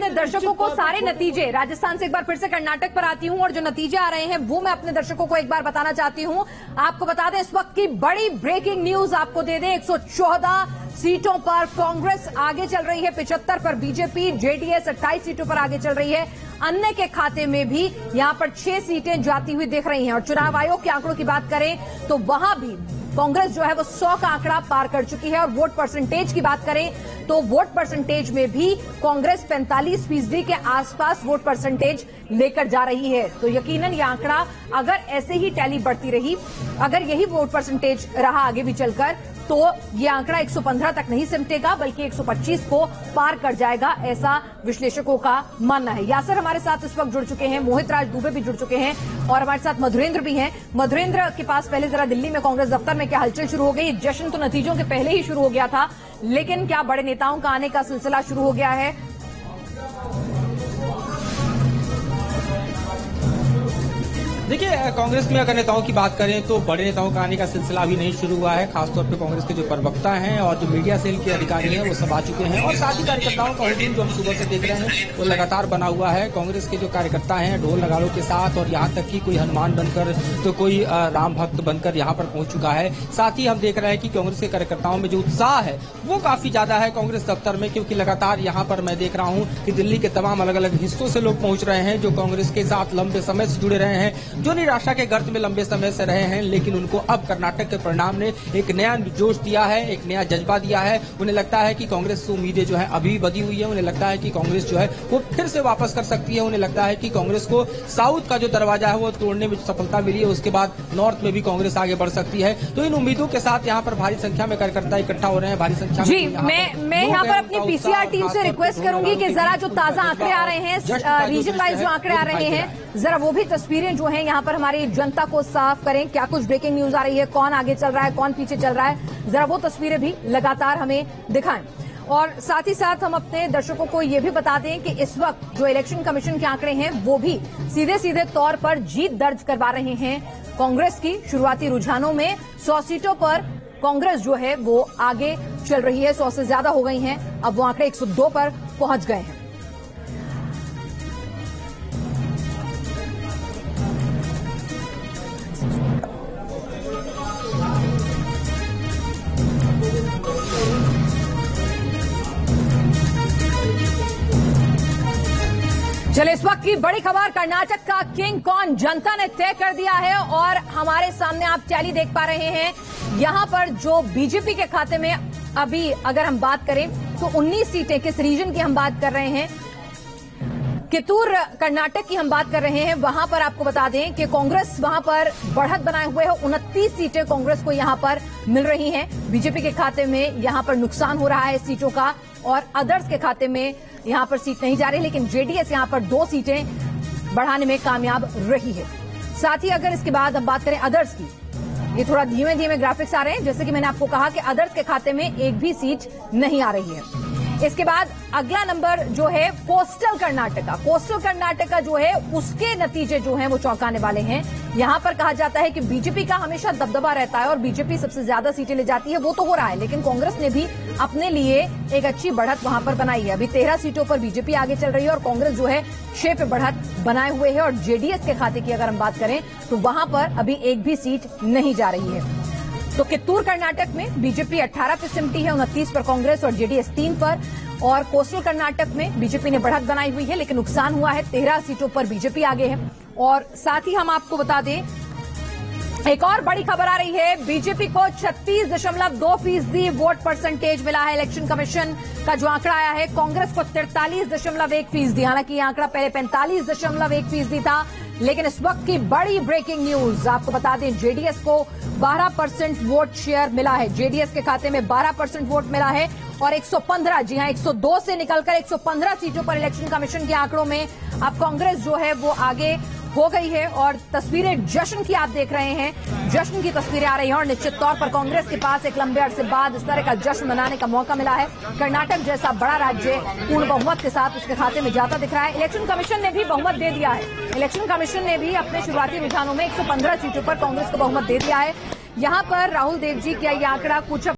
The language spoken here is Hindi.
अपने दर्शकों को सारे नतीजे, राजस्थान से एक बार फिर से कर्नाटक पर आती हूं और जो नतीजे आ रहे हैं वो मैं अपने दर्शकों को एक बार बताना चाहती हूं। आपको बता दें इस वक्त की बड़ी ब्रेकिंग न्यूज आपको दे दें। 114 सीटों पर कांग्रेस आगे चल रही है, 75 पर बीजेपी, जेडीएस 28 सीटों पर आगे चल रही है। अन्य के खाते में भी यहां पर 6 सीटें जाती हुई दिख रही हैं। और चुनाव आयोग के आंकड़ों की बात करें तो वहां भी कांग्रेस जो है वो 100 का आंकड़ा पार कर चुकी है। और वोट परसेंटेज की बात करें तो वोट परसेंटेज में भी कांग्रेस 45% के आसपास वोट परसेंटेज लेकर जा रही है। तो यकीनन यह आंकड़ा अगर ऐसे ही टैली बढ़ती रही, अगर यही वोट परसेंटेज रहा आगे भी चलकर, तो यह आंकड़ा 115 तक नहीं सिमटेगा बल्कि 125 को पार कर जाएगा, ऐसा विश्लेषकों का मानना है। यासर हमारे साथ इस वक्त जुड़ चुके हैं, मोहित राज दुबे भी जुड़ चुके हैं और हमारे साथ मधुरेंद्र भी हैं। मधुरेंद्र के पास पहले जरा दिल्ली में कांग्रेस दफ्तर में क्या हलचल शुरू हो गई? जश्न तो नतीजों के पहले ही शुरू हो गया था, लेकिन क्या बड़े नेताओं का आने का सिलसिला शुरू हो गया है? देखिए, कांग्रेस में अगर नेताओं की बात करें तो बड़े नेताओं का आने का सिलसिला अभी नहीं शुरू हुआ है। खासतौर पे कांग्रेस के जो प्रवक्ता हैं और जो मीडिया सेल के अधिकारी हैं वो सब आ चुके हैं और साथ ही कार्यकर्ताओं का हुजूम जो हम सुबह से देख रहे हैं वो लगातार बना हुआ है। कांग्रेस के जो कार्यकर्ता हैं ढोल नगाड़ों के साथ, और यहाँ तक कि कोई हनुमान बनकर तो कोई राम भक्त बनकर यहाँ पर पहुंच चुका है। साथ ही हम देख रहे हैं कि कांग्रेस के कार्यकर्ताओं में जो उत्साह है वो काफी ज्यादा है कांग्रेस दफ्तर में, क्योंकि लगातार यहाँ पर मैं देख रहा हूँ कि दिल्ली के तमाम अलग अलग हिस्सों से लोग पहुंच रहे हैं जो कांग्रेस के साथ लंबे समय से जुड़े रहे हैं, जो निराशा के गर्त में लंबे समय से रहे हैं, लेकिन उनको अब कर्नाटक के परिणाम ने एक नया जोश दिया है, एक नया जज्बा दिया है। उन्हें लगता है कि कांग्रेस से उम्मीदें जो है अभी बधी हुई है। उन्हें लगता है कि कांग्रेस जो है वो फिर से वापस कर सकती है। उन्हें लगता है कि कांग्रेस को साउथ का जो दरवाजा है वो तोड़ने में सफलता मिली है, उसके बाद नॉर्थ में भी कांग्रेस आगे बढ़ सकती है। तो इन उम्मीदों के साथ यहाँ पर भारी संख्या में कार्यकर्ता इकट्ठा हो रहे हैं, भारी संख्या जी। मैं यहाँ पर अपनी पीसीआर टीम से रिक्वेस्ट करूंगी कि जरा जो ताजा आंकड़े आ रहे हैं, रीजन वाइज जो आंकड़े आ रहे हैं, जरा वो भी तस्वीरें जो हैं यहाँ पर हमारी जनता को साफ करें। क्या कुछ ब्रेकिंग न्यूज आ रही है, कौन आगे चल रहा है, कौन पीछे चल रहा है, जरा वो तस्वीरें भी लगातार हमें दिखाएं। और साथ ही साथ हम अपने दर्शकों को ये भी बता दें कि इस वक्त जो इलेक्शन कमीशन के आंकड़े हैं वो भी सीधे सीधे तौर पर जीत दर्ज करवा रहे हैं कांग्रेस की। शुरुआती रुझानों में 100 सीटों पर कांग्रेस जो है वो आगे चल रही है, 100 से ज्यादा हो गई हैं, अब वो आंकड़े 102 पर पहुंच गए हैं। चले इस वक्त की बड़ी खबर, कर्नाटक का किंग कौन जनता ने तय कर दिया है और हमारे सामने आप टैली देख पा रहे हैं। यहां पर जो बीजेपी के खाते में अभी अगर हम बात करें तो 19 सीटें, किस रीजन की हम बात कर रहे हैं, कित्तूर कर्नाटक की हम बात कर रहे हैं। वहां पर आपको बता दें कि कांग्रेस वहां पर बढ़त बनाए हुए है, 29 सीटें कांग्रेस को यहां पर मिल रही हैं। बीजेपी के खाते में यहां पर नुकसान हो रहा है सीटों का और अदर्स के खाते में यहां पर सीट नहीं जा रही, लेकिन जेडीएस यहां पर 2 सीटें बढ़ाने में कामयाब रही है। साथ ही अगर इसके बाद हम बात करें अदर्स की, ये थोड़ा धीमे धीमे ग्राफिक्स आ रहे हैं, जैसे कि मैंने आपको कहा कि अदर्स के खाते में एक भी सीट नहीं आ रही है। इसके बाद अगला नंबर जो है कोस्टल कर्नाटका। कोस्टल कर्नाटका जो है उसके नतीजे जो हैं वो चौंकाने वाले हैं। यहां पर कहा जाता है कि बीजेपी का हमेशा दबदबा रहता है और बीजेपी सबसे ज्यादा सीटें ले जाती है, वो तो हो रहा है, लेकिन कांग्रेस ने भी अपने लिए एक अच्छी बढ़त वहां पर बनाई है। अभी 13 सीटों पर बीजेपी आगे चल रही है और कांग्रेस जो है 6 पे बढ़त बनाए हुए है। और जेडीएस के खाते की अगर हम बात करें तो वहां पर अभी एक भी सीट नहीं जा रही है। तो कित्तूर कर्नाटक में बीजेपी 18 पे सिमटी है, 29 पर कांग्रेस और जेडीएस 3 पर। और कोस्टल कर्नाटक में बीजेपी ने बढ़त बनाई हुई है, लेकिन नुकसान हुआ है, 13 सीटों पर बीजेपी आगे है। और साथ ही हम आपको बता दें एक और बड़ी खबर आ रही है, बीजेपी को 36.2% वोट परसेंटेज मिला है। इलेक्शन कमीशन का जो आंकड़ा आया है, कांग्रेस को 43.1%, हालांकि यह आंकड़ा पहले 45.1% था। लेकिन इस वक्त की बड़ी ब्रेकिंग न्यूज आपको बता दें, जेडीएस को 12% वोट शेयर मिला है। जेडीएस के खाते में 12% वोट मिला है और 115, जी हां 102 से निकलकर 115 सीटों पर इलेक्शन कमीशन के आंकड़ों में अब कांग्रेस जो है वो आगे हो गई है। और तस्वीरें जश्न की आप देख रहे हैं, जश्न की तस्वीरें आ रही हैं और निश्चित तौर पर कांग्रेस के पास एक लंबे अरसे बाद इस तरह का जश्न मनाने का मौका मिला है। कर्नाटक जैसा बड़ा राज्य पूर्ण बहुमत के साथ उसके खाते में जाता दिख रहा है। इलेक्शन कमीशन ने भी बहुमत दे दिया है। इलेक्शन कमीशन ने भी अपने शुरुआती रुझानों में 115 सीटों पर कांग्रेस को बहुमत दे दिया है। यहां पर राहुल देव जी का यह आंकड़ा कुछ